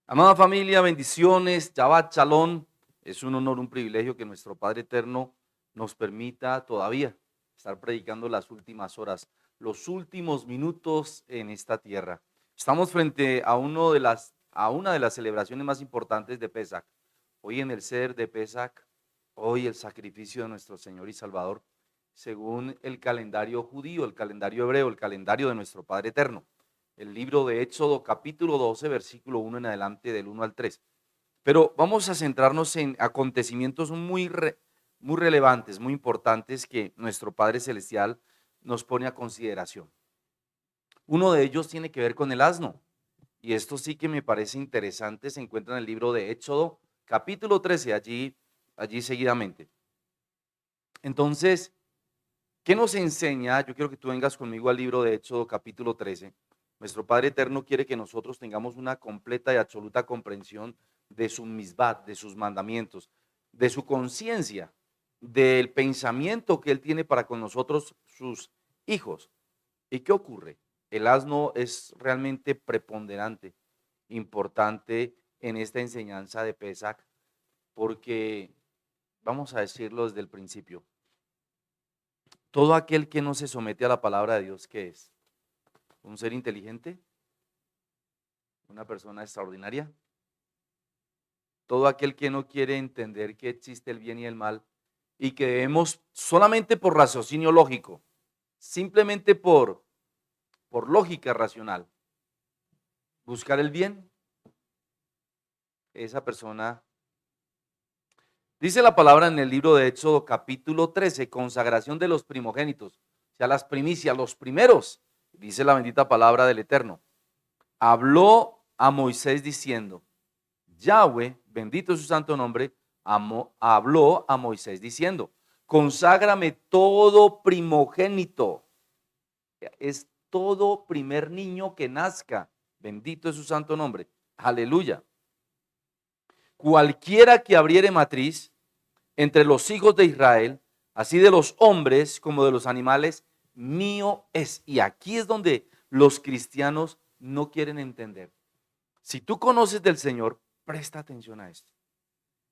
Amada familia, bendiciones, Shabbat Shalom. Es un honor, un privilegio que nuestro Padre Eterno nos permita todavía estar predicando las últimas horas, los últimos minutos en esta tierra. Estamos frente a una de las celebraciones más importantes de Pesach. Hoy en el ser de Pesach, hoy el sacrificio de nuestro Señor y Salvador, según el calendario judío, el calendario hebreo, el calendario de nuestro Padre Eterno. El libro de Éxodo capítulo 12, versículo 1 en adelante, del 1 al 3. Pero vamos a centrarnos en acontecimientos muy relevantes, muy importantes que nuestro Padre Celestial nos pone a consideración. Uno de ellos tiene que ver con el asno. Y esto sí que me parece interesante, se encuentra en el libro de Éxodo capítulo 13, allí seguidamente. Entonces, ¿qué nos enseña? Yo quiero que tú vengas conmigo al libro de Éxodo capítulo 13. Nuestro Padre Eterno quiere que nosotros tengamos una completa y absoluta comprensión de su misbat, de sus mandamientos, de su conciencia, del pensamiento que Él tiene para con nosotros, sus hijos. ¿Y qué ocurre? El asno es realmente preponderante, importante en esta enseñanza de Pesach, porque, vamos a decirlo desde el principio, todo aquel que no se somete a la palabra de Dios, ¿qué es? ¿Un ser inteligente? ¿Una persona extraordinaria? Todo aquel que no quiere entender que existe el bien y el mal y que debemos solamente por raciocinio lógico, simplemente por lógica racional, buscar el bien, esa persona, dice la palabra en el libro de Éxodo capítulo 13, consagración de los primogénitos, o sea, las primicias, los primeros, dice la bendita palabra del Eterno. Habló a Moisés diciendo, Yahweh, bendito es su santo nombre, habló a Moisés diciendo, conságrame todo primogénito, es todo primer niño que nazca, bendito es su santo nombre, aleluya. Cualquiera que abriere matriz entre los hijos de Israel, así de los hombres como de los animales, mío es. Y aquí es donde los cristianos no quieren entender. Si tú conoces del Señor, presta atención a esto.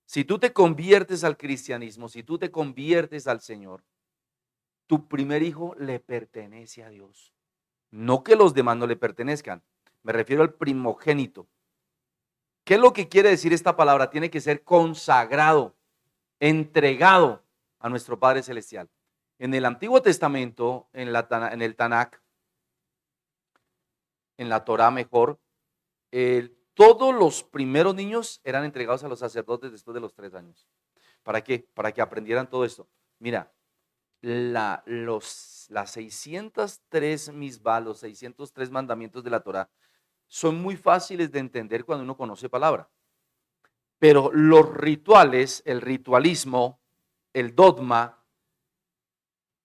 Si tú te conviertes al cristianismo, si tú te conviertes al Señor, tu primer hijo le pertenece a Dios. No que los demás no le pertenezcan. Me refiero al primogénito. ¿Qué es lo que quiere decir esta palabra? Tiene que ser consagrado, entregado a nuestro Padre Celestial. En el Antiguo Testamento, en el Tanakh, en la Torah mejor, todos los primeros niños eran entregados a los sacerdotes después de los 3 años. ¿Para qué? Para que aprendieran todo esto. Mira, las 603 misbah, los 603 mandamientos de la Torah, son muy fáciles de entender cuando uno conoce palabra. Pero los rituales, el ritualismo, el dogma,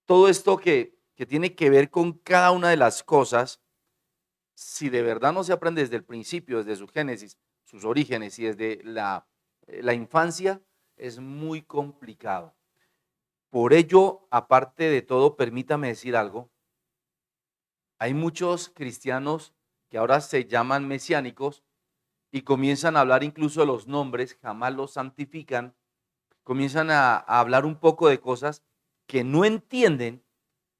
todo esto que tiene que ver con cada una de las cosas, si de verdad no se aprende desde el principio, desde su génesis, sus orígenes y desde la infancia, es muy complicado. Por ello, aparte de todo, permítame decir algo, hay muchos cristianos que ahora se llaman mesiánicos y comienzan a hablar incluso de los nombres, jamás los santifican, comienzan a hablar un poco de cosas que no entienden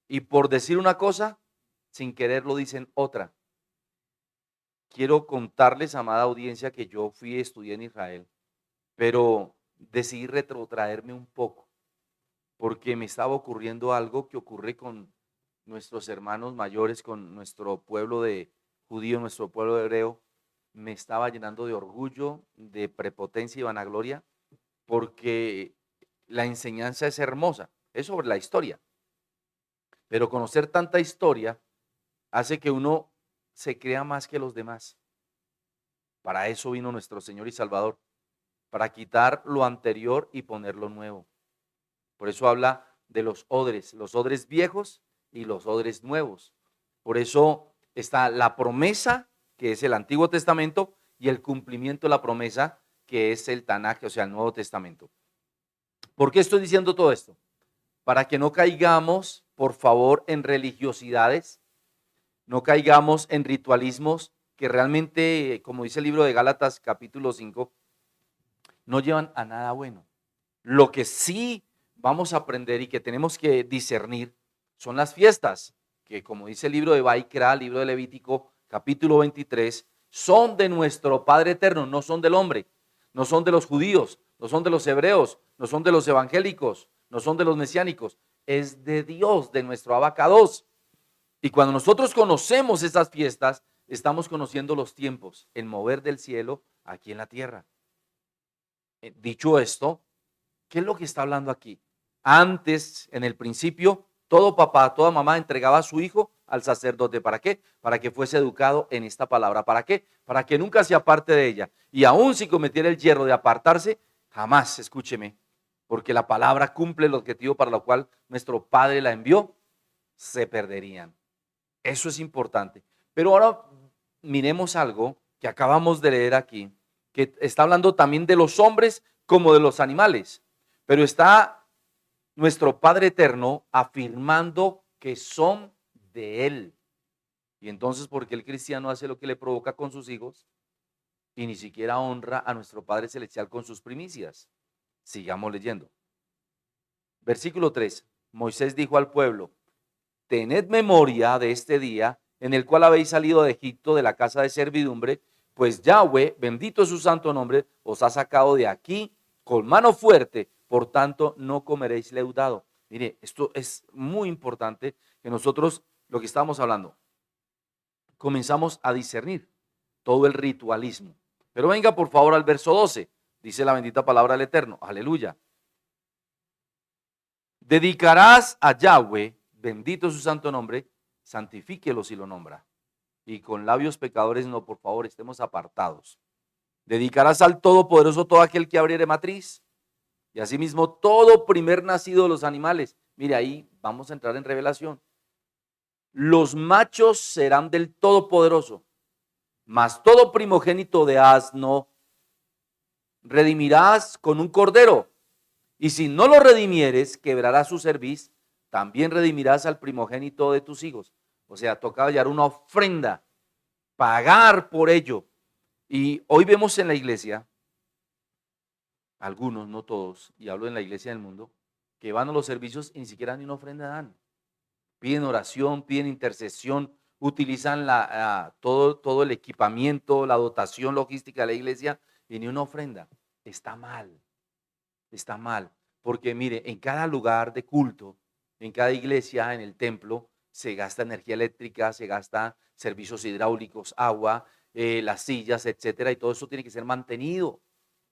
y por decir una cosa, sin querer lo dicen otra. Quiero contarles, amada audiencia, que yo fui a estudiar en Israel, pero decidí retrotraerme un poco porque me estaba ocurriendo algo que ocurre con nuestros hermanos mayores, con nuestro pueblo de judío, nuestro pueblo hebreo. Me estaba llenando de orgullo, de prepotencia y vanagloria, porque la enseñanza es hermosa, es sobre la historia, pero conocer tanta historia hace que uno se crea más que los demás. Para eso vino nuestro Señor y Salvador, para quitar lo anterior y poner lo nuevo. Por eso habla de los odres viejos y los odres nuevos. Por eso está la promesa, que es el Antiguo Testamento, y el cumplimiento de la promesa, que es el Tanaj, o sea, el Nuevo Testamento. ¿Por qué estoy diciendo todo esto? Para que no caigamos, por favor, en religiosidades, no caigamos en ritualismos que realmente, como dice el libro de Gálatas capítulo 5, no llevan a nada bueno. Lo que sí vamos a aprender y que tenemos que discernir son las fiestas, que como dice el libro de Baikra, el libro de Levítico, capítulo 23, son de nuestro Padre eterno, no son del hombre, no son de los judíos, no son de los hebreos, no son de los evangélicos, no son de los mesiánicos, es de Dios, de nuestro abacados. Y cuando nosotros conocemos esas fiestas, estamos conociendo los tiempos, el mover del cielo aquí en la tierra. Dicho esto, ¿qué es lo que está hablando aquí? Antes, en el principio, todo papá, toda mamá entregaba a su hijo al sacerdote. ¿Para qué? Para que fuese educado en esta palabra. ¿Para qué? Para que nunca se aparte de ella. Y aun si cometiera el yerro de apartarse, jamás, escúcheme, porque la palabra cumple el objetivo para lo cual nuestro Padre la envió, se perderían. Eso es importante. Pero ahora miremos algo que acabamos de leer aquí, que está hablando también de los hombres como de los animales. Pero está nuestro Padre Eterno afirmando que son de Él. Y entonces, ¿por qué el cristiano hace lo que le provoca con sus hijos y ni siquiera honra a nuestro Padre Celestial con sus primicias? Sigamos leyendo. Versículo 3. Moisés dijo al pueblo: tened memoria de este día en el cual habéis salido de Egipto, de la casa de servidumbre, pues Yahweh, bendito es su santo nombre, os ha sacado de aquí con mano fuerte, por tanto no comeréis leudado. Mire, esto es muy importante que nosotros, lo que estamos hablando, comenzamos a discernir todo el ritualismo. Pero venga por favor al verso 12, dice la bendita palabra del Eterno, aleluya. Dedicarás a Yahweh, bendito es su santo nombre, santifíquelo si lo nombra. Y con labios pecadores no, por favor, estemos apartados. Dedicarás al Todopoderoso todo aquel que abriere matriz, y asimismo todo primer nacido de los animales. Mire, ahí vamos a entrar en revelación. Los machos serán del Todopoderoso, mas todo primogénito de asno redimirás con un cordero. Y si no lo redimieres, quebrarás su cerviz, también redimirás al primogénito de tus hijos. O sea, tocaba hallar una ofrenda, pagar por ello. Y hoy vemos en la iglesia, algunos, no todos, y hablo en la iglesia del mundo, que van a los servicios y ni siquiera ni una ofrenda dan. Piden oración, piden intercesión, utilizan todo el equipamiento, la dotación logística de la iglesia y ni una ofrenda. Está mal. Está mal, porque mire, en cada lugar de culto, en cada iglesia, en el templo, se gasta energía eléctrica, se gasta servicios hidráulicos, agua, las sillas, etcétera, y todo eso tiene que ser mantenido.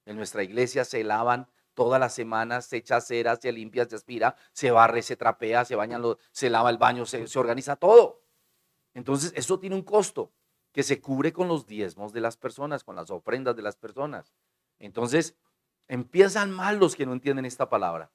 En nuestra iglesia se lavan todas las semanas, se echa cera, se limpia, se aspira, se barre, se trapea, se bañan, se lava el baño, se organiza todo. Entonces, eso tiene un costo que se cubre con los diezmos de las personas, con las ofrendas de las personas. Entonces, empiezan mal los que no entienden esta palabra.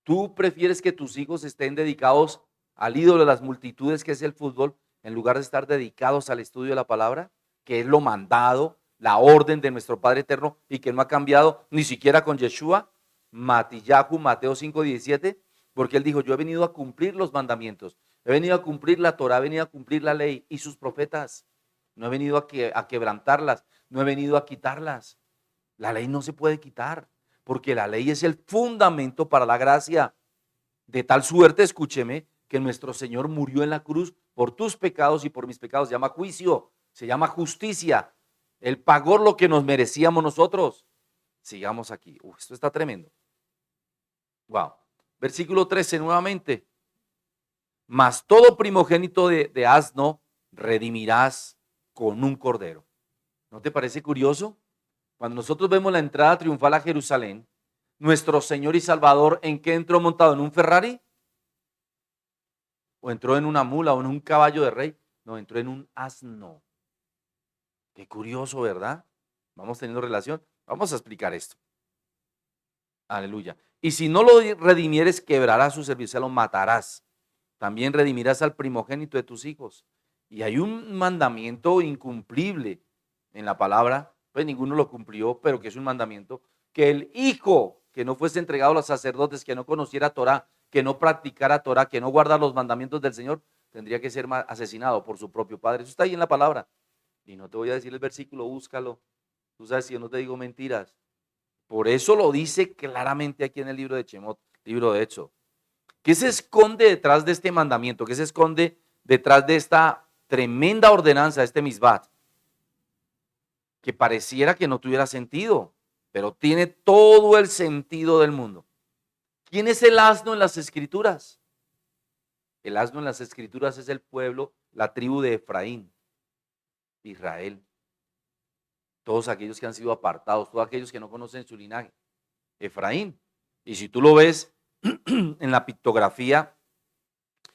¿Tú prefieres que tus hijos estén dedicados al ídolo de las multitudes que es el fútbol, en lugar de estar dedicados al estudio de la palabra, que es lo mandado, la orden de nuestro Padre Eterno y que no ha cambiado ni siquiera con Yeshua? Matillahu, Mateo 5:17, porque él dijo: yo he venido a cumplir los mandamientos, he venido a cumplir la Torah, he venido a cumplir la ley y sus profetas. No he venido a quebrantarlas, no he venido a quitarlas. La ley no se puede quitar, porque la ley es el fundamento para la gracia. De tal suerte, escúcheme, que nuestro Señor murió en la cruz por tus pecados y por mis pecados. Se llama juicio, se llama justicia. Él pagó lo que nos merecíamos nosotros. Sigamos aquí. Esto está tremendo. Wow. Versículo 13 nuevamente. Mas todo primogénito de asno redimirás con un cordero. ¿No te parece curioso? Cuando nosotros vemos la entrada triunfal a Jerusalén, nuestro Señor y Salvador, ¿en qué entró montado? ¿En un Ferrari? ¿O entró en una mula o en un caballo de rey? No, entró en un asno. Qué curioso, ¿verdad? Vamos teniendo relación. Vamos a explicar esto. Aleluya. Y si no lo redimieres, quebrarás su servicio, lo matarás. También redimirás al primogénito de tus hijos. Y hay un mandamiento incumplible en la palabra, pues ninguno lo cumplió, pero que es un mandamiento, que el hijo que no fuese entregado a los sacerdotes, que no conociera Torah, que no practicara Torah, que no guardara los mandamientos del Señor, tendría que ser asesinado por su propio padre. Eso está ahí en la palabra. Y no te voy a decir el versículo, búscalo. Tú sabes si yo no te digo mentiras. Por eso lo dice claramente aquí en el libro de Shemot, libro de Éxodo. ¿Qué se esconde detrás de este mandamiento? ¿Qué se esconde detrás de esta tremenda ordenanza, este misbat? Que pareciera que no tuviera sentido, pero tiene todo el sentido del mundo. ¿Quién es el asno en las escrituras? El asno en las escrituras es el pueblo, la tribu de Efraín, Israel. Todos aquellos que han sido apartados, todos aquellos que no conocen su linaje. Efraín. Y si tú lo ves en la pictografía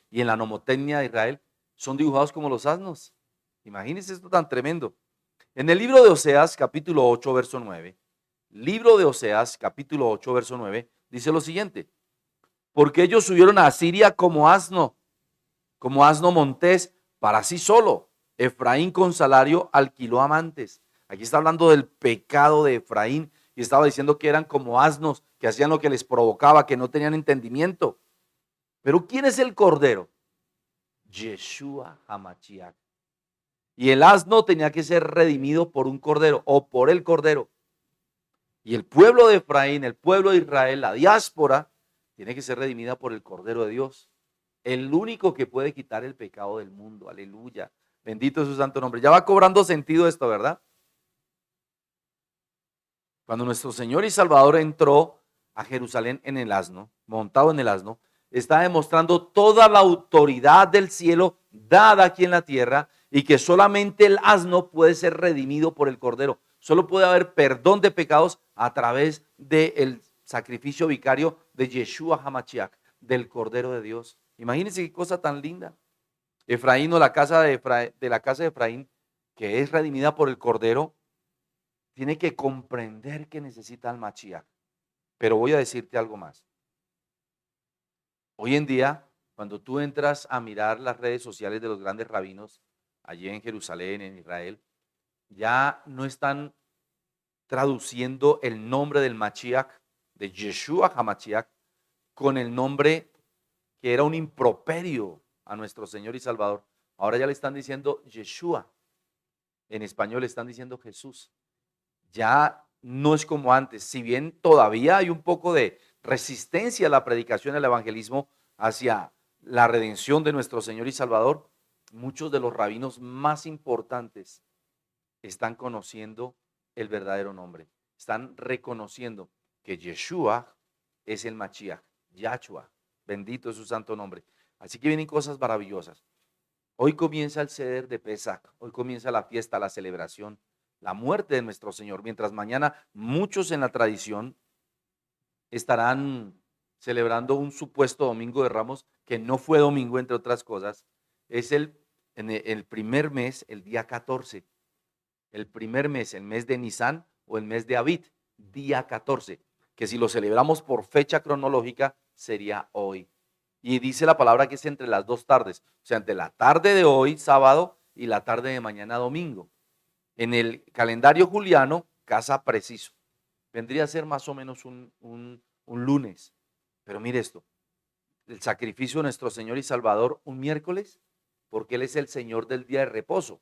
y en la nomotecnia de Israel, son dibujados como los asnos. Imagínense esto tan tremendo. En el libro de Oseas, capítulo 8, verso 9, libro de Oseas, capítulo 8, verso 9, dice lo siguiente: porque ellos subieron a Asiria como asno montés para sí solo. Efraín con salario alquiló amantes. Aquí está hablando del pecado de Efraín y estaba diciendo que eran como asnos, que hacían lo que les provocaba, que no tenían entendimiento. Pero ¿quién es el cordero? Yeshua Hamashiach. Y el asno tenía que ser redimido por un cordero o por el cordero. Y el pueblo de Efraín, el pueblo de Israel, la diáspora, tiene que ser redimida por el cordero de Dios. El único que puede quitar el pecado del mundo. Aleluya. Bendito es su santo nombre. Ya va cobrando sentido esto, ¿verdad? Cuando nuestro Señor y Salvador entró a Jerusalén en el asno, montado en el asno, está demostrando toda la autoridad del cielo dada aquí en la tierra y que solamente el asno puede ser redimido por el cordero. Solo puede haber perdón de pecados a través del sacrificio vicario de Yeshua Hamashiach, del cordero de Dios. Imagínense qué cosa tan linda. Efraín o la casa de la casa de Efraín, que es redimida por el cordero, tiene que comprender que necesita al Mashiach. Pero voy a decirte algo más. Hoy en día, cuando tú entras a mirar las redes sociales de los grandes rabinos, allí en Jerusalén, en Israel, ya no están traduciendo el nombre del Mashiach, de Yeshua HaMashiach, con el nombre que era un improperio a nuestro Señor y Salvador. Ahora ya le están diciendo Yeshua. En español le están diciendo Jesús. Ya no es como antes. Si bien todavía hay un poco de resistencia a la predicación del evangelismo hacia la redención de nuestro Señor y Salvador, muchos de los rabinos más importantes están conociendo el verdadero nombre. Están reconociendo que Yeshua es el Mashiach, Yahshua. Bendito es su santo nombre. Así que vienen cosas maravillosas. Hoy comienza el Seder de Pesach, hoy comienza la fiesta, la celebración, la muerte de nuestro Señor, mientras mañana muchos en la tradición estarán celebrando un supuesto domingo de Ramos, que no fue domingo, entre otras cosas, es en el primer mes, el día 14, el primer mes, el mes de Nisan o el mes de Abit, día 14, que si lo celebramos por fecha cronológica sería hoy. Y dice la palabra que es entre las dos tardes, o sea, entre la tarde de hoy, sábado, y la tarde de mañana, domingo. En el calendario juliano, casa preciso. Vendría a ser más o menos un lunes. Pero mire esto, el sacrificio de nuestro Señor y Salvador un miércoles, porque Él es el Señor del día de reposo,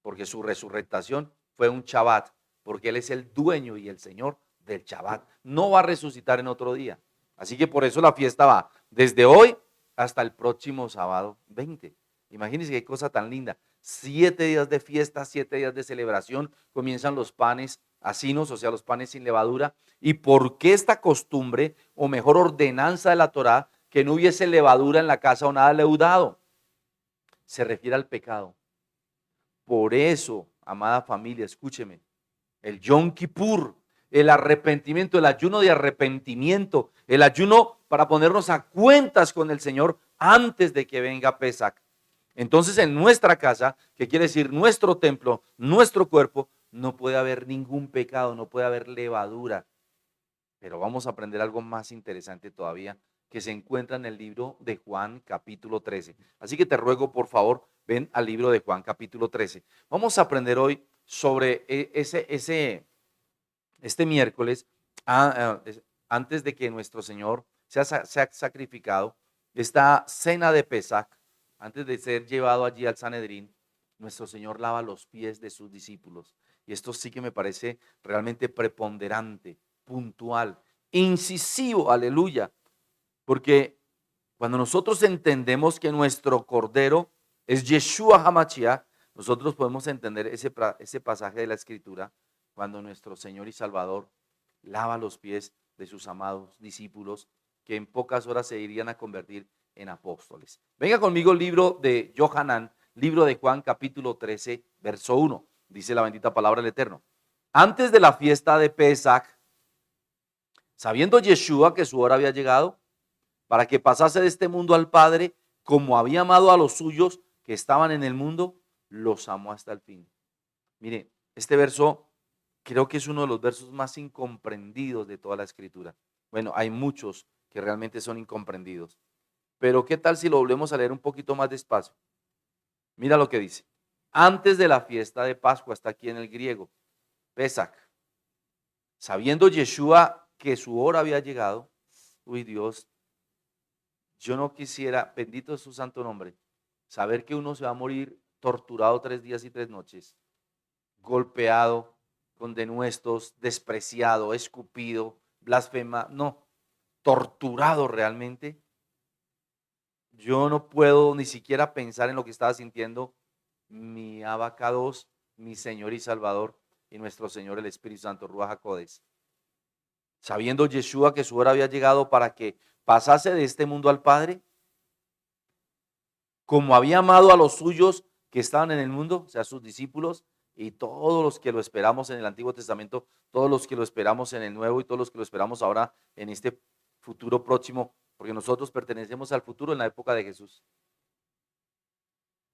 porque su resurrectación fue un Shabbat, porque Él es el dueño y el Señor del Shabbat. No va a resucitar en otro día. Así que por eso la fiesta va desde hoy hasta el próximo sábado 20. Imagínense qué cosa tan linda. 7 días de fiesta, 7 días de celebración. Comienzan los panes asinos, o sea, los panes sin levadura. ¿Y por qué esta costumbre, o mejor ordenanza de la Torá, que no hubiese levadura en la casa o nada leudado? Se refiere al pecado. Por eso, amada familia, escúcheme, el Yom Kippur, el arrepentimiento, el ayuno de arrepentimiento, el ayuno para ponernos a cuentas con el Señor antes de que venga Pesach. Entonces en nuestra casa, que quiere decir nuestro templo, nuestro cuerpo, no puede haber ningún pecado, no puede haber levadura. Pero vamos a aprender algo más interesante todavía, que se encuentra en el libro de Juan capítulo 13. Así que te ruego, por favor, ven al libro de Juan capítulo 13. Vamos a aprender hoy sobre este miércoles, antes de que nuestro Señor sea sacrificado, esta cena de Pesach, antes de ser llevado allí al Sanedrín, nuestro Señor lava los pies de sus discípulos. Y esto sí que me parece realmente preponderante, puntual, incisivo, aleluya. Porque cuando nosotros entendemos que nuestro Cordero es Yeshua HaMashiach, nosotros podemos entender ese pasaje de la Escritura cuando nuestro Señor y Salvador lava los pies de sus amados discípulos que en pocas horas se irían a convertir en apóstoles. Venga conmigo el libro de Yohanan, libro de Juan, capítulo 13, verso 1. Dice la bendita palabra del Eterno. Antes de la fiesta de Pesach, sabiendo Yeshua que su hora había llegado, para que pasase de este mundo al Padre, como había amado a los suyos que estaban en el mundo, los amó hasta el fin. Mire, este verso creo que es uno de los versos más incomprendidos de toda la Escritura. Bueno, hay muchos que realmente son incomprendidos, pero ¿qué tal si lo volvemos a leer un poquito más despacio? Mira lo que dice. Antes de la fiesta de Pascua, está aquí en el griego, Pesach, sabiendo Yeshua que su hora había llegado, uy Dios, yo no quisiera, bendito es su santo nombre, saber que uno se va a morir torturado 3 días y 3 noches, golpeado, con denuestos, despreciado, escupido, blasfema, no, torturado realmente. Yo no puedo ni siquiera pensar en lo que estaba sintiendo mi abacados, mi Señor y Salvador y nuestro Señor el Espíritu Santo, Ruach HaKodesh. Sabiendo Yeshua que su hora había llegado para que pasase de este mundo al Padre, como había amado a los suyos que estaban en el mundo, o sea, sus discípulos, y todos los que lo esperamos en el Antiguo Testamento, todos los que lo esperamos en el Nuevo y todos los que lo esperamos ahora en este futuro próximo, porque nosotros pertenecemos al futuro en la época de Jesús.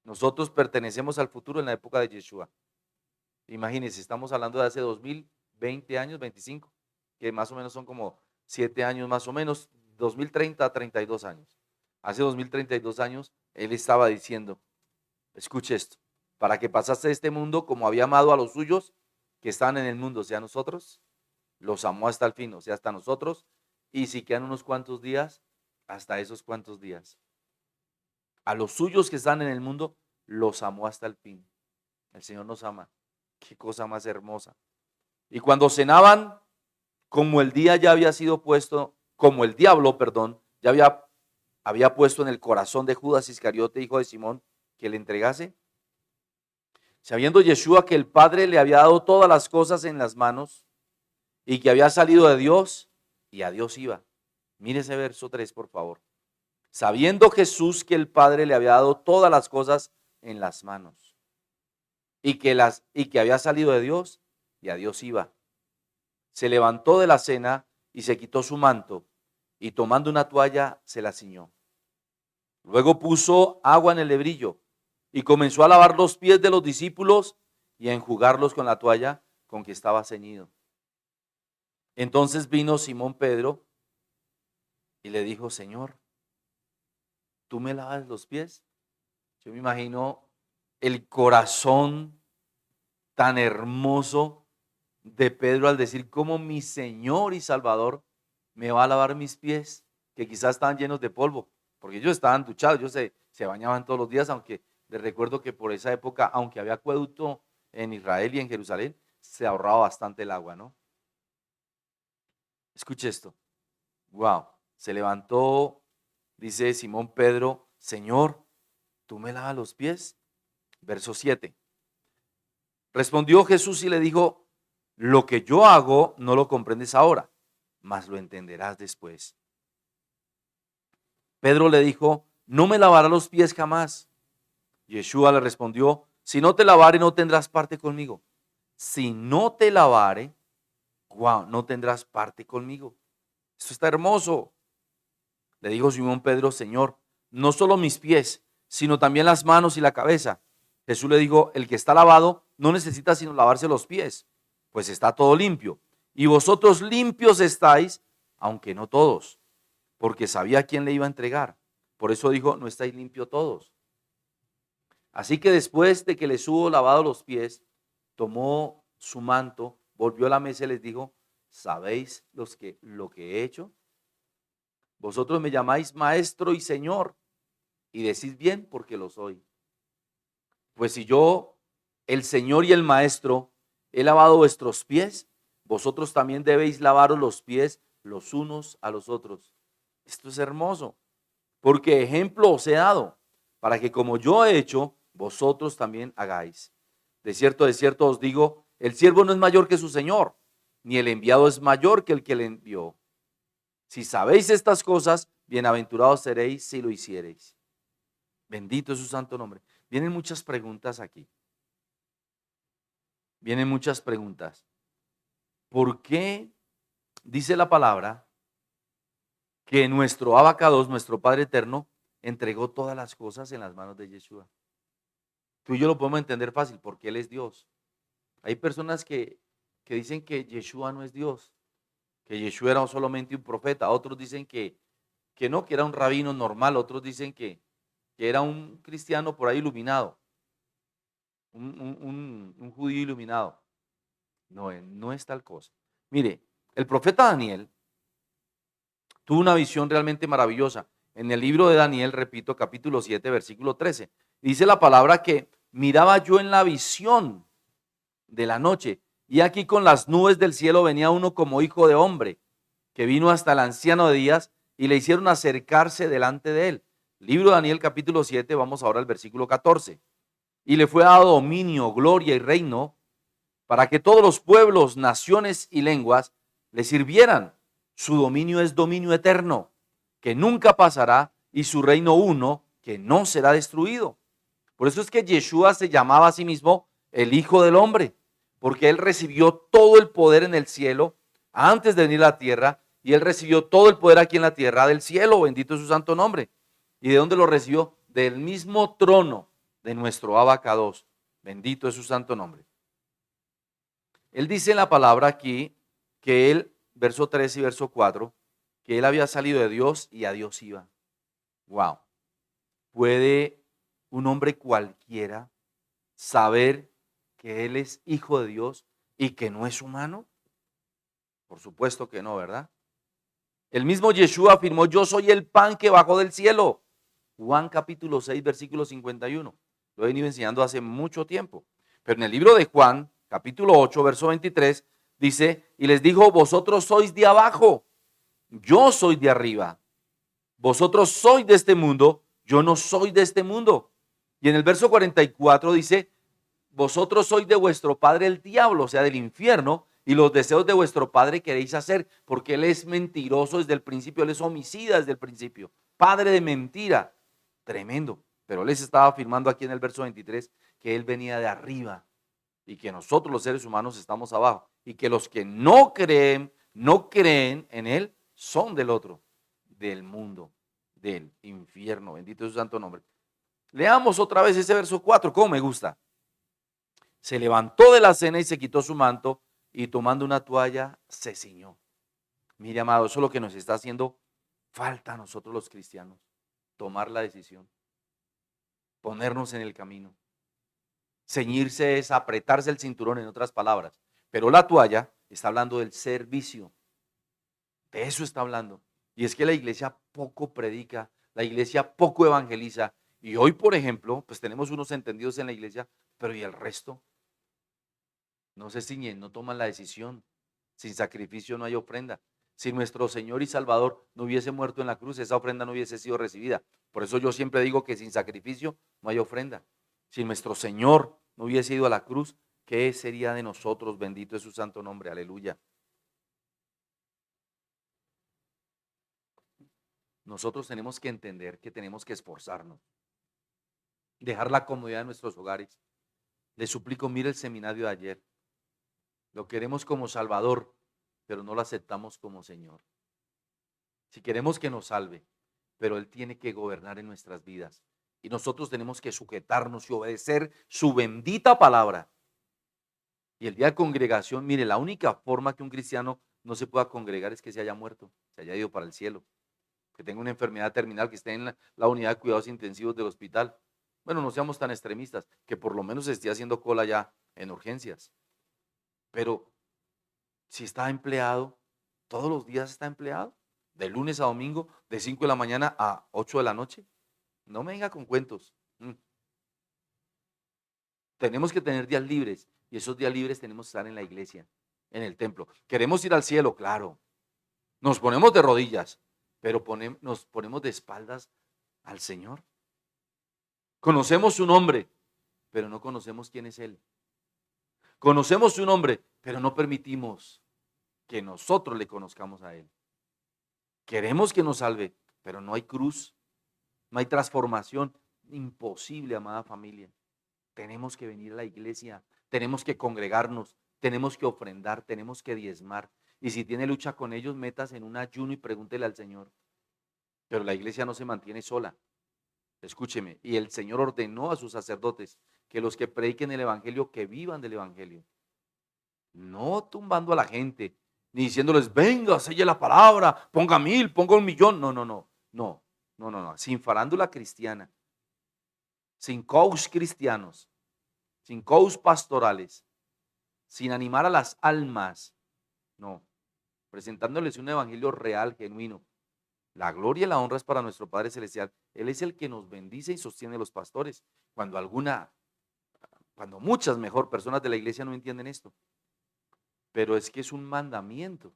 Nosotros pertenecemos al futuro en la época de Yeshua. Imagínense, estamos hablando de hace 2020 años, 25, que más o menos son como 7 años más o menos, 2030 a 32 años. Hace 2032 años, él estaba diciendo, escuche esto, para que pasase este mundo como había amado a los suyos que están en el mundo, o sea, nosotros, los amó hasta el fin, o sea, hasta nosotros, y si quedan unos cuantos días, hasta esos cuantos días. A los suyos que están en el mundo, los amó hasta el fin. El Señor nos ama. Qué cosa más hermosa. Y cuando cenaban, como el día ya había sido puesto, como el diablo, perdón, ya había puesto en el corazón de Judas Iscariote, hijo de Simón, que le entregase, sabiendo Yeshua que el Padre le había dado todas las cosas en las manos y que había salido de Dios y a Dios iba. Mire ese verso 3, por favor. Sabiendo Jesús que el Padre le había dado todas las cosas en las manos y que había salido de Dios y a Dios iba. Se levantó de la cena y se quitó su manto y tomando una toalla se la ciñó. Luego puso agua en el lebrillo y comenzó a lavar los pies de los discípulos y a enjugarlos con la toalla con que estaba ceñido. Entonces vino Simón Pedro y le dijo, Señor, ¿tú me lavas los pies? Yo me imagino el corazón tan hermoso de Pedro al decir, como mi Señor y Salvador me va a lavar mis pies, que quizás estaban llenos de polvo, porque ellos estaban duchados, ellos se bañaban todos los días, aunque les recuerdo que por esa época, aunque había acueducto en Israel y en Jerusalén, se ahorraba bastante el agua, ¿no? Escuche esto. Wow. Se levantó, dice Simón Pedro, Señor, ¿tú me lavas los pies? Verso 7. Respondió Jesús y le dijo, lo que yo hago no lo comprendes ahora, mas lo entenderás después. Pedro le dijo, no me lavará los pies jamás. Yeshua le respondió, si no te lavare no tendrás parte conmigo. Si no te lavare, wow, no tendrás parte conmigo. Esto está hermoso. Le dijo Simón Pedro, Señor, no solo mis pies, sino también las manos y la cabeza. Jesús le dijo, el que está lavado no necesita sino lavarse los pies, pues está todo limpio. Y vosotros limpios estáis, aunque no todos, porque sabía a quién le iba a entregar. Por eso dijo, no estáis limpios todos. Así que después de que les hubo lavado los pies, tomó su manto, volvió a la mesa y les dijo, ¿sabéis lo que he hecho? Vosotros me llamáis maestro y señor, y decís bien porque lo soy. Pues si yo, el Señor y el Maestro, he lavado vuestros pies, vosotros también debéis lavaros los pies los unos a los otros. Esto es hermoso, porque ejemplo os he dado, para que como yo he hecho, vosotros también hagáis. De cierto os digo, el siervo no es mayor que su Señor, ni el enviado es mayor que el que le envió. Si sabéis estas cosas, bienaventurados seréis si lo hiciereis. Bendito es su santo nombre. Vienen muchas preguntas aquí. Vienen muchas preguntas. ¿Por qué dice la palabra que nuestro abacados, nuestro Padre eterno, entregó todas las cosas en las manos de Yeshua? Tú y yo lo podemos entender fácil porque Él es Dios. Hay personas que dicen que Yeshua no es Dios, que Yeshua era solamente un profeta. Otros dicen que no, que era un rabino normal. Otros dicen que era un cristiano por ahí iluminado, un judío iluminado. No, no es tal cosa. Mire, el profeta Daniel tuvo una visión realmente maravillosa. En el libro de Daniel, repito, capítulo 7, versículo 13, dice la palabra que miraba yo en la visión de la noche, y aquí con las nubes del cielo venía uno como hijo de hombre, que vino hasta el anciano de días y le hicieron acercarse delante de él. Libro de Daniel, capítulo 7, vamos ahora al versículo 14. Y le fue dado dominio, gloria y reino para que todos los pueblos, naciones y lenguas le sirvieran. Su dominio es dominio eterno, que nunca pasará, y su reino uno, que no será destruido. Por eso es que Yeshua se llamaba a sí mismo el Hijo del Hombre, porque él recibió todo el poder en el cielo antes de venir a la tierra, y él recibió todo el poder aquí en la tierra del cielo, bendito es su santo nombre. ¿Y de dónde lo recibió? Del mismo trono de nuestro Abacados, bendito es su santo nombre. Él dice en la palabra aquí que él, verso 3 y verso 4, que él había salido de Dios y a Dios iba. Wow. ¿Puede un hombre cualquiera saber que él es hijo de Dios y que no es humano? Por supuesto que no, ¿verdad? El mismo Yeshua afirmó, yo soy el pan que bajó del cielo. Juan capítulo 6, versículo 51. Lo he venido enseñando hace mucho tiempo. Pero en el libro de Juan, capítulo 8, verso 23, dice, y les dijo, vosotros sois de abajo, yo soy de arriba. Vosotros sois de este mundo, yo no soy de este mundo. Y en el verso 44 dice, vosotros sois de vuestro padre el diablo, o sea, del infierno, y los deseos de vuestro padre queréis hacer, porque él es mentiroso desde el principio, él es homicida desde el principio, padre de mentira. Tremendo. Pero él les estaba afirmando aquí en el verso 23 que él venía de arriba y que nosotros los seres humanos estamos abajo y que los que no creen en él son del otro, del mundo, del infierno. Bendito es su santo nombre. Leamos otra vez ese verso 4, cómo me gusta. Se levantó de la cena y se quitó su manto y tomando una toalla se ciñó. Mire, amado, eso es lo que nos está haciendo falta a nosotros los cristianos. Tomar la decisión, ponernos en el camino. Ceñirse es apretarse el cinturón, en otras palabras. Pero la toalla está hablando del servicio. De eso está hablando. Y es que la iglesia poco predica, la iglesia poco evangeliza. Y hoy, por ejemplo, pues tenemos unos entendidos en la iglesia, pero ¿y el resto? No se ciñen, no toman la decisión. Sin sacrificio no hay ofrenda. Si nuestro Señor y Salvador no hubiese muerto en la cruz, esa ofrenda no hubiese sido recibida. Por eso yo siempre digo que sin sacrificio no hay ofrenda. Si nuestro Señor no hubiese ido a la cruz, ¿qué sería de nosotros? Bendito es su santo nombre, aleluya. Nosotros tenemos que entender que tenemos que esforzarnos, dejar la comodidad de nuestros hogares. Les suplico, mire el seminario de ayer. Lo queremos como Salvador, pero no lo aceptamos como Señor. Si queremos que nos salve, pero Él tiene que gobernar en nuestras vidas. Y nosotros tenemos que sujetarnos y obedecer su bendita palabra. Y el día de congregación, mire, la única forma que un cristiano no se pueda congregar es que se haya muerto, se haya ido para el cielo, que tenga una enfermedad terminal, que esté en la unidad de cuidados intensivos del hospital. Bueno, no seamos tan extremistas, que por lo menos esté haciendo cola ya en urgencias. Pero si está empleado, todos los días está empleado, de lunes a domingo, de 5 de la mañana a 8 de la noche. No me venga con cuentos. Tenemos que tener días libres y esos días libres tenemos que estar en la iglesia, en el templo. ¿Queremos ir al cielo? Claro. Nos ponemos de rodillas, pero nos ponemos de espaldas al Señor. Conocemos su nombre, pero no conocemos quién es Él. Conocemos su nombre, pero no permitimos que nosotros le conozcamos a Él. Queremos que nos salve, pero no hay cruz, no hay transformación. Imposible, amada familia. Tenemos que venir a la iglesia, tenemos que congregarnos, tenemos que ofrendar, tenemos que diezmar. Y si tiene lucha con ellos, metas en un ayuno y pregúntele al Señor. Pero la iglesia no se mantiene sola. Escúcheme, y el Señor ordenó a sus sacerdotes que los que prediquen el evangelio, que vivan del evangelio. No tumbando a la gente, ni diciéndoles, venga, selle la palabra, ponga 1000, ponga 1,000,000. No. Sin farándula cristiana, sin coach cristianos, sin coach pastorales, sin animar a las almas. No, presentándoles un evangelio real, genuino. La gloria y la honra es para nuestro Padre Celestial. Él es el que nos bendice y sostiene a los pastores. Cuando muchas mejor personas de la iglesia no entienden esto. Pero es que es un mandamiento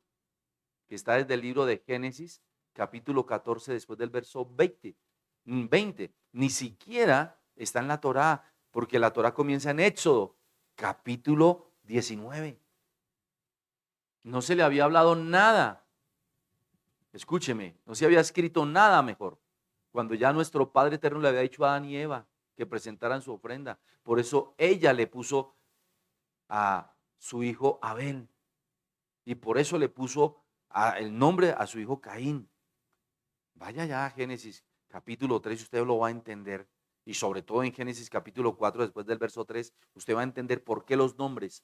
que está desde el libro de Génesis, capítulo 14, después del verso 20. Ni siquiera está en la Torá, porque la Torá comienza en Éxodo, capítulo 19. No se le había hablado nada. Escúcheme, no se había escrito nada mejor. Cuando ya nuestro Padre Eterno le había dicho a Adán y Eva que presentaran su ofrenda. Por eso ella le puso a su hijo Abel. Y por eso le puso el nombre a su hijo Caín. Vaya ya a Génesis capítulo 3, usted lo va a entender. Y sobre todo en Génesis capítulo 4, después del verso 3, usted va a entender por qué los nombres,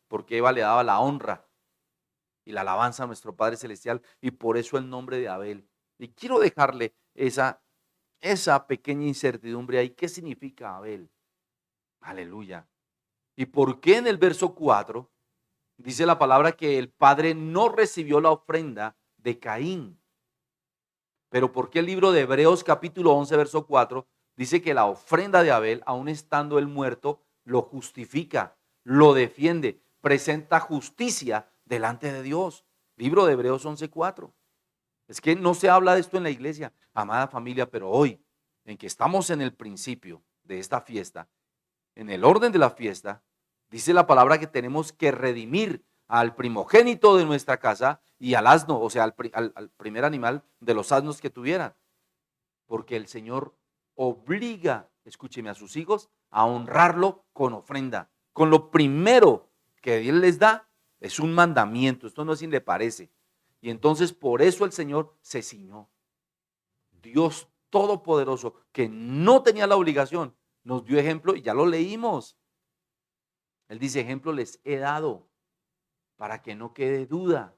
por qué Eva le daba la honra y la alabanza a nuestro Padre Celestial, y por eso el nombre de Abel. Y quiero dejarle esa pequeña incertidumbre ahí. ¿Qué significa Abel? Aleluya. ¿Y por qué en el verso 4 dice la palabra que el Padre no recibió la ofrenda de Caín? Pero ¿por qué el libro de Hebreos capítulo 11, verso 4 dice que la ofrenda de Abel, aun estando él muerto, lo justifica, lo defiende, presenta justicia delante de Dios? Libro de Hebreos 11:4. Es que no se habla de esto en la iglesia, amada familia, pero hoy, en que estamos en el principio de esta fiesta, en el orden de la fiesta, dice la palabra que tenemos que redimir al primogénito de nuestra casa y al asno, o sea, al primer animal de los asnos que tuvieran. Porque el Señor obliga, escúcheme, a sus hijos a honrarlo con ofrenda. Con lo primero que Él les da es un mandamiento. Esto no es si le parece. Y entonces por eso el Señor se ciñó. Dios Todopoderoso, que no tenía la obligación, nos dio ejemplo y ya lo leímos. Él dice, ejemplo les he dado para que no quede duda.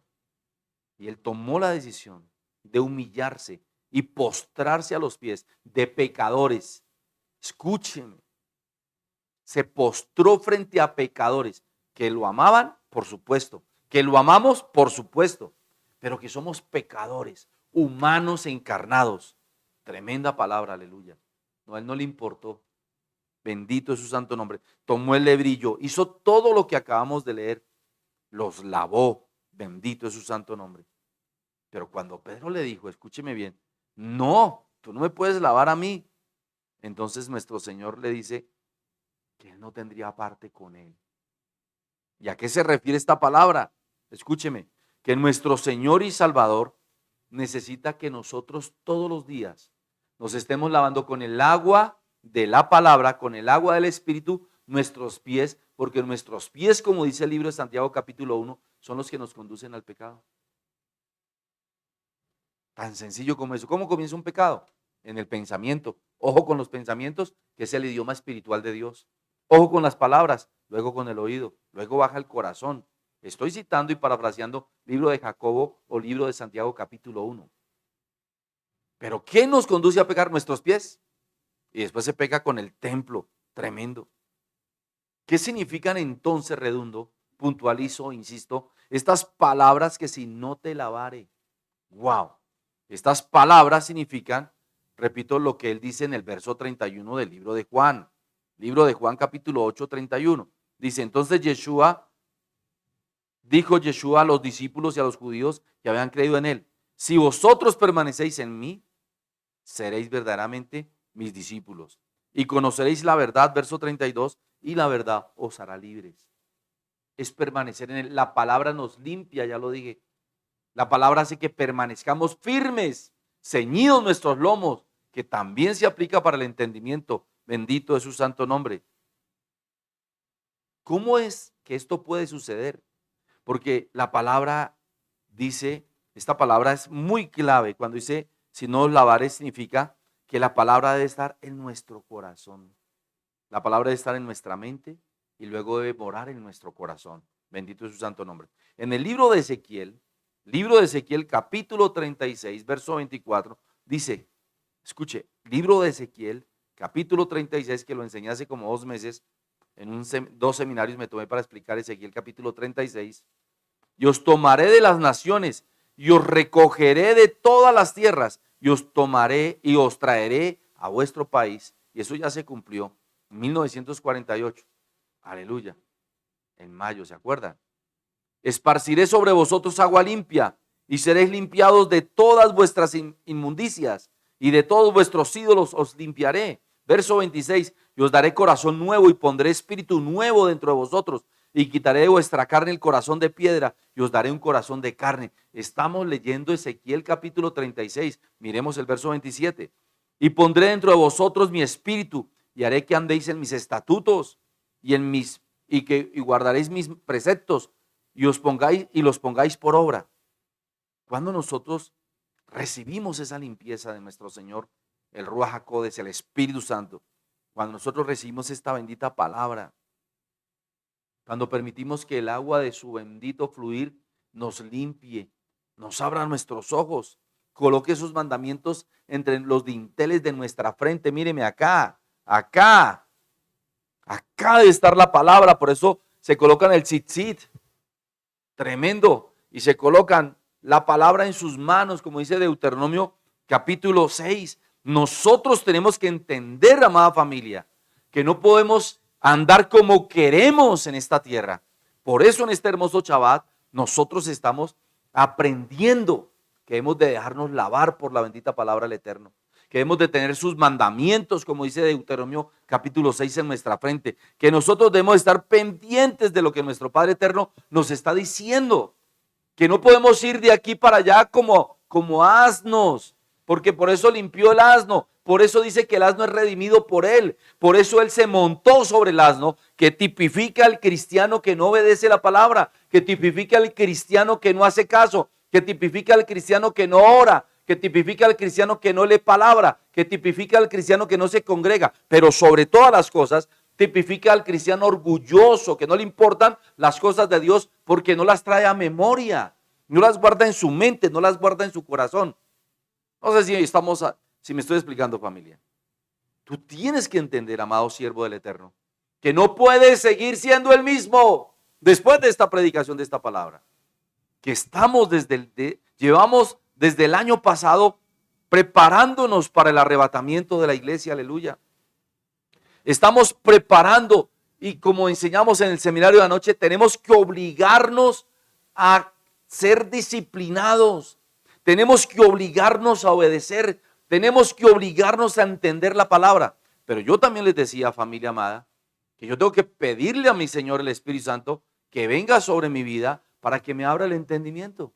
Y Él tomó la decisión de humillarse y postrarse a los pies de pecadores. Escúchenme. Se postró frente a pecadores que lo amaban, por supuesto, que lo amamos, por supuesto, pero que somos pecadores, humanos encarnados. Tremenda palabra, aleluya. No, a Él no le importó. Bendito es su santo nombre. Tomó el lebrillo, hizo todo lo que acabamos de leer, los lavó. Bendito es su santo nombre. Pero cuando Pedro le dijo, escúcheme bien, no, tú no me puedes lavar a mí. Entonces nuestro Señor le dice que Él no tendría parte con él. ¿Y a qué se refiere esta palabra? Escúcheme, que nuestro Señor y Salvador necesita que nosotros todos los días nos estemos lavando con el agua de la palabra, con el agua del Espíritu, nuestros pies, porque nuestros pies, como dice el libro de Santiago capítulo 1, son los que nos conducen al pecado. Tan sencillo como eso. ¿Cómo comienza un pecado? En el pensamiento. Ojo con los pensamientos, que es el idioma espiritual de Dios. Ojo con las palabras, luego con el oído, luego baja el corazón. Estoy citando y parafraseando libro de Jacobo o libro de Santiago capítulo 1. Pero ¿qué nos conduce a pecar? Nuestros pies. Y después se peca con el templo. Tremendo. ¿Qué significan entonces, redundo, puntualizo, insisto, estas palabras que si no te lavare? Wow. Estas palabras significan, repito lo que él dice en el verso 31 del libro de Juan. Libro de Juan capítulo 8, 31. Dice, entonces dijo Yeshua a los discípulos y a los judíos que habían creído en él, si vosotros permanecéis en mí, seréis verdaderamente mis discípulos y conoceréis la verdad, verso 32, y la verdad os hará libres. Es permanecer en él. La palabra nos limpia, ya lo dije. La palabra hace que permanezcamos firmes, ceñidos nuestros lomos, que también se aplica para el entendimiento. Bendito es su santo nombre. ¿Cómo es que esto puede suceder? Porque la palabra dice, esta palabra es muy clave. Cuando dice, si no os lavaré, significa que la palabra debe estar en nuestro corazón. La palabra debe estar en nuestra mente y luego debe morar en nuestro corazón. Bendito es su santo nombre. En el libro de Ezequiel capítulo 36, verso 24, dice, escuche, libro de Ezequiel, capítulo 36, que lo enseñé hace como 2 meses, en dos seminarios me tomé para explicar Ezequiel capítulo 36, y os tomaré de las naciones, y os recogeré de todas las tierras, y os tomaré y os traeré a vuestro país. Y eso ya se cumplió en 1948. Aleluya. En mayo, ¿se acuerdan? Esparciré sobre vosotros agua limpia, y seréis limpiados de todas vuestras inmundicias, y de todos vuestros ídolos os limpiaré. Verso 26, y os daré corazón nuevo, y pondré espíritu nuevo dentro de vosotros, y quitaré de vuestra carne el corazón de piedra, y os daré un corazón de carne. Estamos leyendo Ezequiel capítulo 36, miremos el verso 27. Y pondré dentro de vosotros mi espíritu, y haré que andéis en mis estatutos, y guardaréis mis preceptos, y los pongáis por obra. Cuando nosotros recibimos esa limpieza de nuestro Señor, el Ruach HaKodesh, el Espíritu Santo, cuando nosotros recibimos esta bendita palabra, cuando permitimos que el agua de su bendito fluir nos limpie, nos abra nuestros ojos, coloque esos mandamientos entre los dinteles de nuestra frente. Míreme acá debe estar la palabra, por eso se colocan el tzitzit, tremendo, y se colocan la palabra en sus manos, como dice Deuteronomio capítulo 6. Nosotros tenemos que entender, amada familia, que no podemos andar como queremos en esta tierra. Por eso en este hermoso Shabbat nosotros estamos aprendiendo que hemos de dejarnos lavar por la bendita palabra del Eterno, que hemos de tener sus mandamientos, como dice Deuteronomio capítulo 6 en nuestra frente, que nosotros debemos estar pendientes de lo que nuestro Padre Eterno nos está diciendo, que no podemos ir de aquí para allá como asnos, porque por eso limpió el asno, por eso dice que el asno es redimido por él, por eso él se montó sobre el asno, que tipifica al cristiano que no obedece la palabra, que tipifica al cristiano que no hace caso, que tipifica al cristiano que no ora, que tipifica al cristiano que no lee palabra, que tipifica al cristiano que no se congrega, pero sobre todas las cosas, tipifica al cristiano orgulloso, que no le importan las cosas de Dios porque no las trae a memoria, no las guarda en su mente, no las guarda en su corazón. No sé si me estoy explicando, familia. Tú tienes que entender, amado siervo del Eterno, que no puedes seguir siendo el mismo después de esta predicación de esta palabra. Que llevamos desde el año pasado preparándonos para el arrebatamiento de la iglesia, aleluya. Estamos preparando y como enseñamos en el seminario de anoche, tenemos que obligarnos a ser disciplinados, tenemos que obligarnos a obedecer, tenemos que obligarnos a entender la palabra. Pero yo también les decía, familia amada, que yo tengo que pedirle a mi Señor el Espíritu Santo que venga sobre mi vida para que me abra el entendimiento.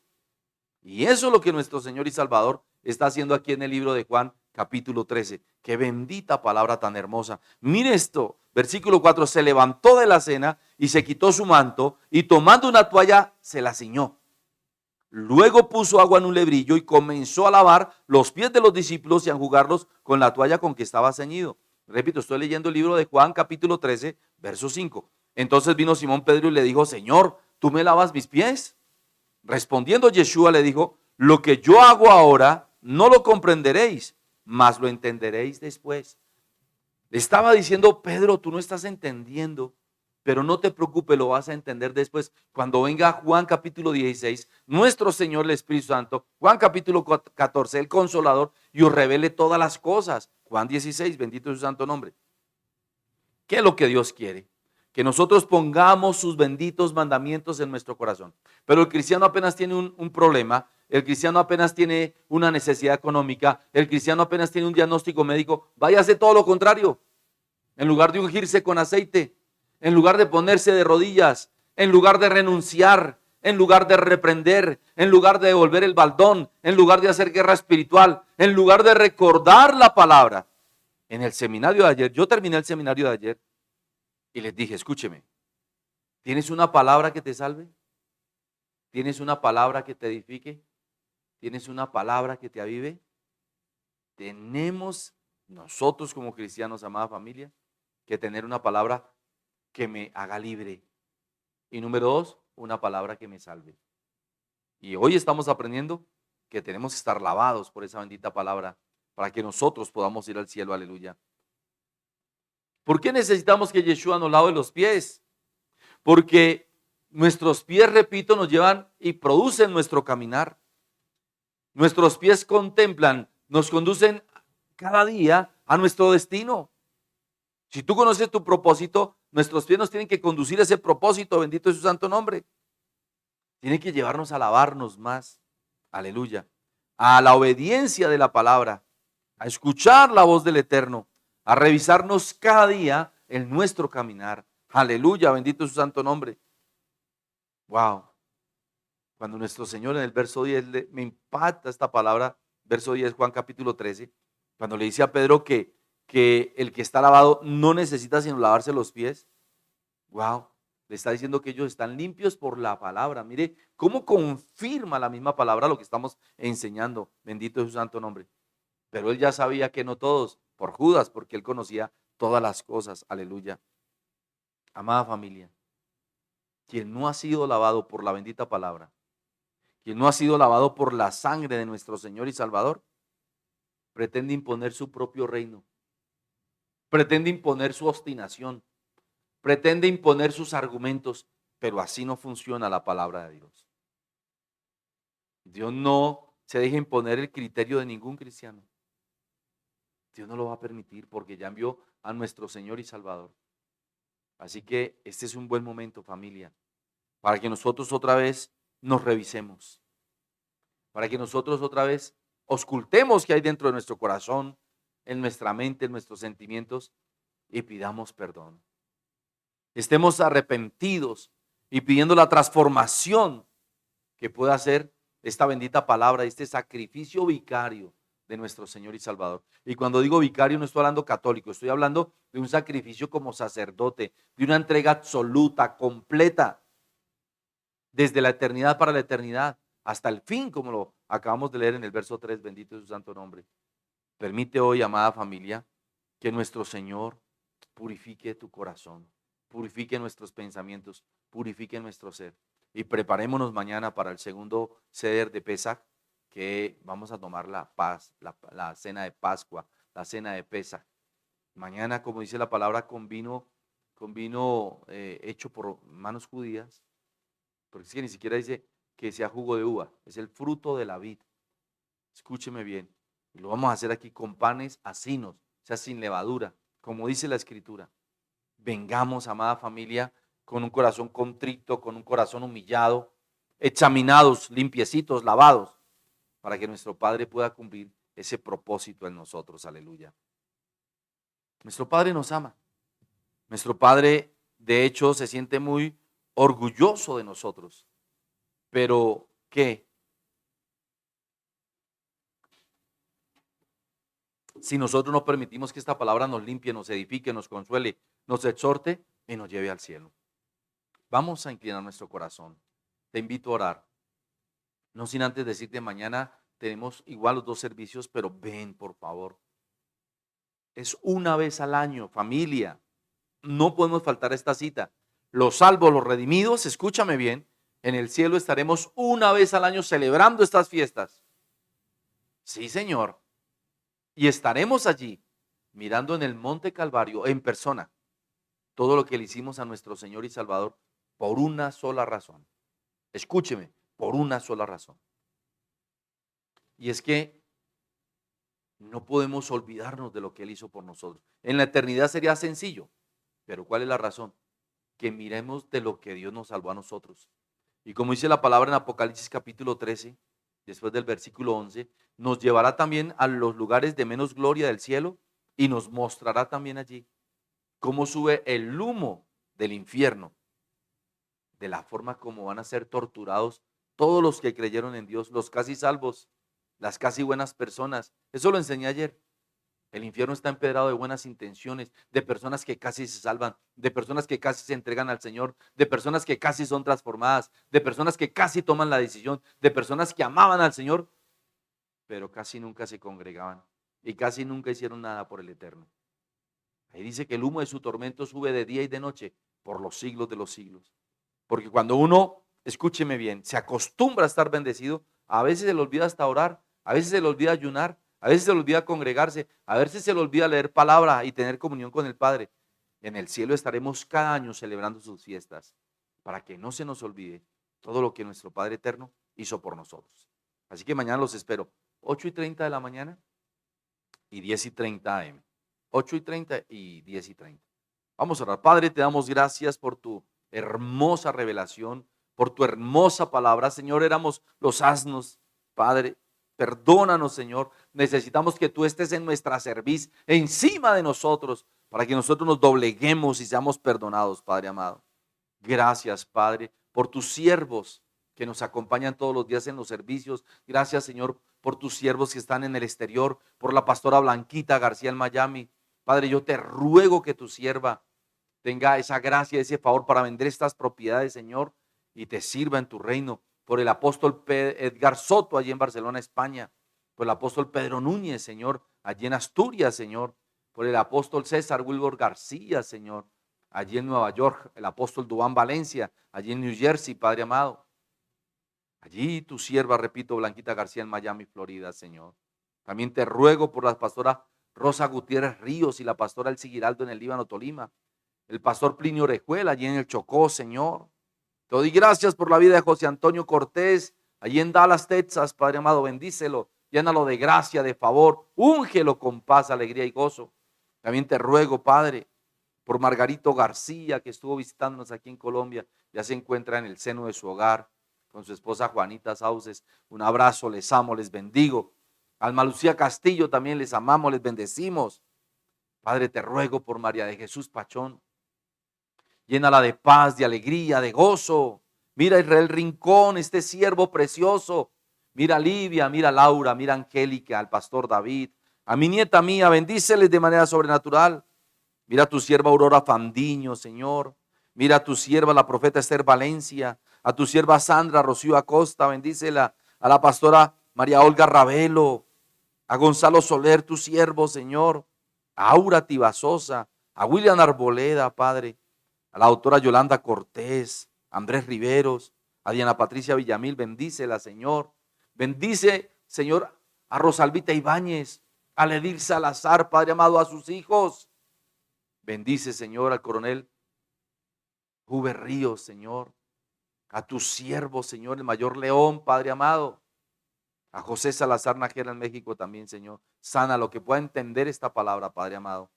Y eso es lo que nuestro Señor y Salvador está haciendo aquí en el libro de Juan capítulo 13. Qué bendita palabra tan hermosa. Mire esto, versículo 4, se levantó de la cena y se quitó su manto y tomando una toalla se la ciñó. Luego puso agua en un lebrillo y comenzó a lavar los pies de los discípulos y a enjugarlos con la toalla con que estaba ceñido. Repito, estoy leyendo el libro de Juan capítulo 13, verso 5. Entonces vino Simón Pedro y le dijo, Señor, ¿tú me lavas mis pies? Respondiendo Yeshua le dijo, lo que yo hago ahora no lo comprenderéis, mas lo entenderéis después. Le estaba diciendo, Pedro, tú no estás entendiendo, pero no te preocupes, lo vas a entender después. Cuando venga Juan capítulo 16, nuestro Señor el Espíritu Santo, Juan capítulo 14, el Consolador, y os revele todas las cosas. Juan 16, bendito es su santo nombre. ¿Qué es lo que Dios quiere? Que nosotros pongamos sus benditos mandamientos en nuestro corazón. Pero el cristiano apenas tiene un problema, el cristiano apenas tiene una necesidad económica, el cristiano apenas tiene un diagnóstico médico, vaya a hacer todo lo contrario. En lugar de ungirse con aceite, en lugar de ponerse de rodillas, en lugar de renunciar, en lugar de reprender, en lugar de devolver el baldón, en lugar de hacer guerra espiritual, en lugar de recordar la palabra. En el seminario de ayer, yo terminé el seminario de ayer y les dije, escúcheme, ¿tienes una palabra que te salve? ¿Tienes una palabra que te edifique? ¿Tienes una palabra que te avive? Tenemos nosotros como cristianos, amada familia, que tener una palabra que me haga libre. Y número dos, una palabra que me salve. Y hoy estamos aprendiendo que tenemos que estar lavados por esa bendita palabra para que nosotros podamos ir al cielo, aleluya. ¿Por qué necesitamos que Yeshua nos lave los pies? Porque nuestros pies, repito, nos llevan y producen nuestro caminar. Nuestros pies contemplan, nos conducen cada día a nuestro destino. Si tú conoces tu propósito, nuestros pies nos tienen que conducir a ese propósito, bendito es su santo nombre. Tienen que llevarnos a alabarnos más, aleluya, a la obediencia de la palabra, a escuchar la voz del Eterno, a revisarnos cada día en nuestro caminar. Aleluya, bendito es su santo nombre. Wow. Cuando nuestro Señor en el verso 10, me impacta esta palabra, verso 10, Juan capítulo 13, cuando le dice a Pedro que el que está lavado no necesita sino lavarse los pies. Wow, le está diciendo que ellos están limpios por la palabra. Mire cómo confirma la misma palabra lo que estamos enseñando. Bendito es su santo nombre. Pero él ya sabía que no todos, por Judas, porque él conocía todas las cosas. Aleluya. Amada familia, quien no ha sido lavado por la bendita palabra, quien no ha sido lavado por la sangre de nuestro Señor y Salvador, pretende imponer su propio reino, pretende imponer su obstinación, pretende imponer sus argumentos, pero así no funciona la palabra de Dios. Dios no se deja imponer el criterio de ningún cristiano. Dios no lo va a permitir porque ya envió a nuestro Señor y Salvador. Así que este es un buen momento, familia, para que nosotros otra vez nos revisemos, para que nosotros otra vez auscultemos qué hay dentro de nuestro corazón, en nuestra mente, en nuestros sentimientos y pidamos perdón. Estemos arrepentidos y pidiendo la transformación que pueda hacer esta bendita palabra, este sacrificio vicario de nuestro Señor y Salvador. Y cuando digo vicario no estoy hablando católico, estoy hablando de un sacrificio como sacerdote, de una entrega absoluta, completa, desde la eternidad para la eternidad, hasta el fin, como lo acabamos de leer en el verso 3, bendito es su santo nombre. Permite hoy, amada familia, que nuestro Señor purifique tu corazón, purifique nuestros pensamientos, purifique nuestro ser. Y preparémonos mañana para el segundo seder de Pesaj, que vamos a tomar la cena de Pascua, la cena de Pesaj. Mañana, como dice la palabra, con vino hecho por manos judías, porque es que ni siquiera dice que sea jugo de uva, es el fruto de la vid. Escúcheme bien, y lo vamos a hacer aquí con panes asinos, o sea, sin levadura, como dice la Escritura. Vengamos, amada familia, con un corazón contrito, con un corazón humillado, examinados, limpiecitos, lavados, para que nuestro Padre pueda cumplir ese propósito en nosotros. Aleluya. Nuestro Padre nos ama. Nuestro Padre, de hecho, se siente muy orgulloso de nosotros. Pero, ¿qué? Si nosotros no permitimos que esta palabra nos limpie, nos edifique, nos consuele, nos exhorte y nos lleve al cielo. Vamos a inclinar nuestro corazón. Te invito a orar. No sin antes decirte, mañana tenemos igual los dos servicios, pero ven, por favor. Es una vez al año, familia. No podemos faltar a esta cita. Los salvos, los redimidos, escúchame bien, en el cielo estaremos una vez al año celebrando estas fiestas. Sí, Señor. Y estaremos allí mirando en el Monte Calvario en persona todo lo que le hicimos a nuestro Señor y Salvador por una sola razón. Escúcheme, por una sola razón. Y es que no podemos olvidarnos de lo que Él hizo por nosotros. En la eternidad sería sencillo, Pero ¿cuál es la razón? Que miremos de lo que Dios nos salvó a nosotros. Y como dice la palabra en Apocalipsis capítulo 13, después del versículo 11, nos llevará también a los lugares de menos gloria del cielo y nos mostrará también allí cómo sube el humo del infierno, de la forma como van a ser torturados todos los que creyeron en Dios, los casi salvos, las casi buenas personas. Eso lo enseñé ayer. El infierno está empedrado de buenas intenciones, de personas que casi se salvan, de personas que casi se entregan al Señor, de personas que casi son transformadas, de personas que casi toman la decisión, de personas que amaban al Señor, pero casi nunca se congregaban y casi nunca hicieron nada por el Eterno. Ahí dice que el humo de su tormento sube de día y de noche por los siglos de los siglos. Porque cuando uno, escúcheme bien, se acostumbra a estar bendecido, a veces se le olvida hasta orar, a veces se le olvida ayunar, a veces se le olvida congregarse, a veces se le olvida leer palabra y tener comunión con el Padre. En el cielo estaremos cada año celebrando sus fiestas para que no se nos olvide todo lo que nuestro Padre eterno hizo por nosotros. Así que mañana los espero, 8:30 de la mañana y 10:30 AM. 8:30 y 10:30. Vamos a orar. Padre, te damos gracias por tu hermosa revelación, por tu hermosa palabra. Señor, éramos los asnos. Padre, perdónanos, Señor. Necesitamos que tú estés en nuestra cerviz, encima de nosotros, para que nosotros nos dobleguemos y seamos perdonados, Padre amado. Gracias, Padre, por tus siervos que nos acompañan todos los días en los servicios. Gracias, Señor, por tus siervos que están en el exterior, por la pastora Blanquita García en Miami. Padre, yo te ruego que tu sierva tenga esa gracia, ese favor para vender estas propiedades, Señor, y te sirva en tu reino. Por el apóstol Edgar Soto, allí en Barcelona, España. Por el apóstol Pedro Núñez, Señor, allí en Asturias, Señor. Por el apóstol César Wilbur García, Señor, allí en Nueva York. El apóstol Duván Valencia, allí en New Jersey, Padre amado. Allí tu sierva, repito, Blanquita García en Miami, Florida, Señor. También te ruego por la pastora Rosa Gutiérrez Ríos y la pastora Elsie Giraldo en el Líbano, Tolima. El pastor Plinio Orejuela, allí en el Chocó, Señor. Te doy gracias por la vida de José Antonio Cortés, allí en Dallas, Texas, Padre amado, bendícelo, llénalo de gracia, de favor, úngelo con paz, alegría y gozo. También te ruego, Padre, por Margarito García, que estuvo visitándonos aquí en Colombia, ya se encuentra en el seno de su hogar, con su esposa Juanita Sauces. Un abrazo, les amo, les bendigo. Alma Lucía Castillo también les amamos, les bendecimos. Padre, te ruego por María de Jesús Pachón, llénala de paz, de alegría, de gozo. Mira Israel Rincón, este siervo precioso. Mira a Livia, mira a Laura, mira a Angélica, al pastor David. A mi nieta mía, bendíceles de manera sobrenatural. Mira a tu sierva Aurora Fandiño, Señor. Mira a tu sierva la profeta Esther Valencia. A tu sierva Sandra Rocío Acosta, bendícela. A la pastora María Olga Ravelo. A Gonzalo Soler, tu siervo, Señor. A Aura Tibasosa. A William Arboleda, Padre. A la doctora Yolanda Cortés, a Andrés Riveros, a Diana Patricia Villamil, bendícela, Señor. Bendice, Señor, a Rosalvita Ibáñez, a Ledil Salazar, Padre amado, a sus hijos. Bendice, Señor, al coronel Juve Ríos, Señor. A tu siervo, Señor, el mayor León, Padre amado. A José Salazar Najera en México también, Señor. Sana lo que pueda entender esta palabra, Padre amado.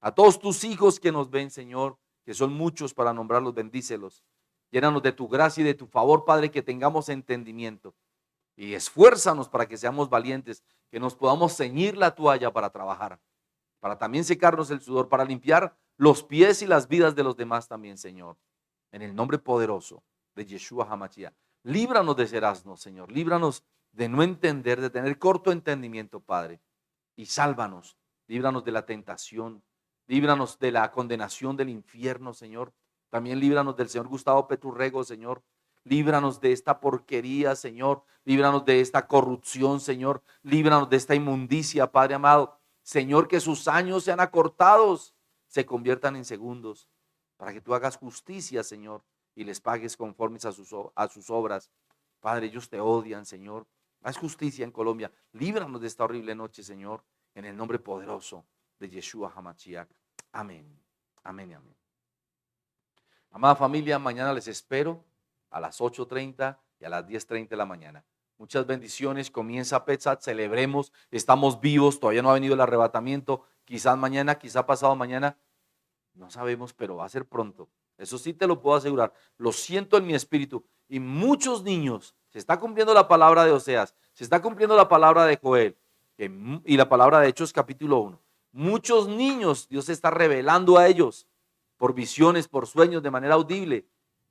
A todos tus hijos que nos ven, Señor, que son muchos para nombrarlos, bendícelos. Llénanos de tu gracia y de tu favor, Padre, que tengamos entendimiento. Y esfuérzanos para que seamos valientes, que nos podamos ceñir la toalla para trabajar, para también secarnos el sudor, para limpiar los pies y las vidas de los demás también, Señor. En el nombre poderoso de Yeshua HaMashiach. Líbranos de ser asnos, Señor. Líbranos de no entender, de tener corto entendimiento, Padre. Y sálvanos. Líbranos de la tentación. Líbranos de la condenación del infierno, Señor. También líbranos del señor Gustavo Peturrego, Señor. Líbranos de esta porquería, Señor. Líbranos de esta corrupción, Señor. Líbranos de esta inmundicia, Padre amado. Señor, que sus años sean acortados, se conviertan en segundos, para que tú hagas justicia, Señor, y les pagues conformes a sus obras. Padre, ellos te odian, Señor. Haz justicia en Colombia. Líbranos de esta horrible noche, Señor, en el nombre poderoso de Yeshua HaMashiach. Amén. Amén y amén. Amada familia, mañana les espero a las 8:30 y a las 10:30 de la mañana. Muchas bendiciones. Comienza Pesach, celebremos. Estamos vivos, todavía no ha venido el arrebatamiento. Quizás mañana, quizás pasado mañana. No sabemos, pero va a ser pronto. Eso sí te lo puedo asegurar. Lo siento en mi espíritu. Y muchos niños, se está cumpliendo la palabra de Oseas, se está cumpliendo la palabra de Joel y la palabra de Hechos capítulo 1. Muchos niños Dios se está revelando a ellos por visiones, por sueños, de manera audible.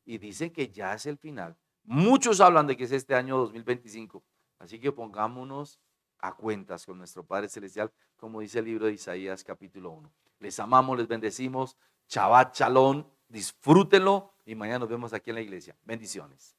Y dicen que ya es el final. Muchos hablan de que es este año 2025. Así que pongámonos a cuentas con nuestro Padre Celestial, como dice el libro de Isaías capítulo 1. Les amamos, les bendecimos. Shabbat Shalom, disfrútenlo y mañana nos vemos aquí en la iglesia. Bendiciones.